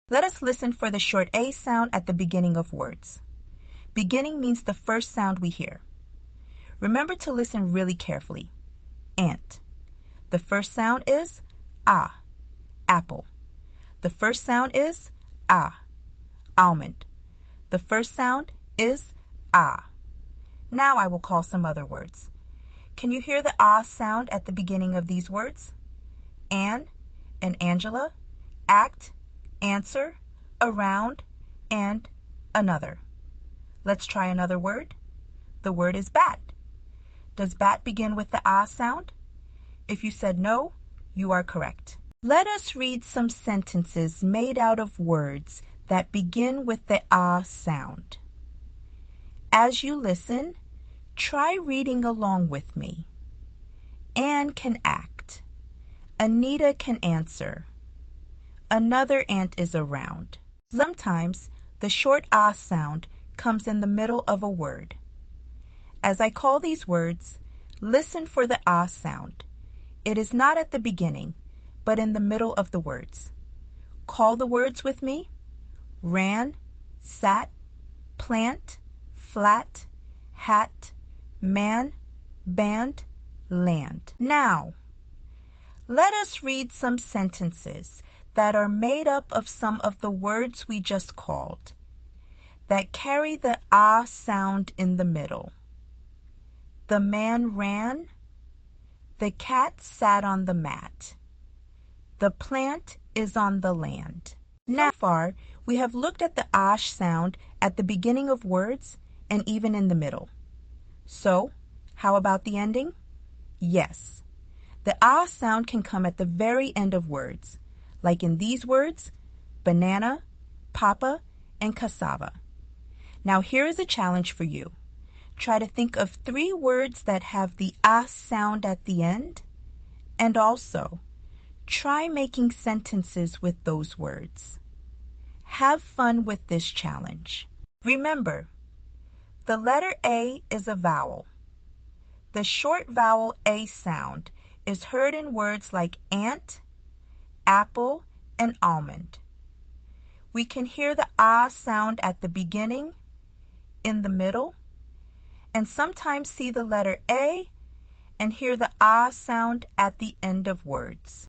Let us listen for the short A sound at the beginning of words. Beginning means the first sound we hear. Remember to listen really carefully. Ant. The first sound is A, apple. The first sound is A, almond. The first sound is A. Now I will call some other words. Can you hear the A sound at the beginning of these words? Anne and Angela, act, answer, around, and another. Let's try another word. The word is bat. Does bat begin with the A sound? If you said no, you are correct. Let us read some sentences made out of words that begin with the A sound. As you listen, try reading along with me. Anne can act. Anita can answer. Another ant is around. Sometimes the short A sound comes in the middle of a word. As I call these words, listen for the A sound. It is not at the beginning, but in the middle of the words. Call the words with me. Ran, sat, plant, flat, hat, man, band, land. Now, let us read some sentences that are made up of some of the words we just called, that carry the A sound in the middle. The man ran. The cat sat on the mat. The plant is on the land. Now far, we have looked at the A sound at the beginning of words and even in the middle. So, how about the ending? Yes. The A sound can come at the very end of words, like in these words, banana, papa, and cassava. Now here is a challenge for you. Try to think of 3 words that have the A sound at the end, and also try making sentences with those words. Have fun with this challenge. Remember, the letter A is a vowel. The short vowel A sound is heard in words like ant, apple, and almond. We can hear the A sound at the beginning, in the middle, and sometimes see the letter A and hear the A sound at the end of words.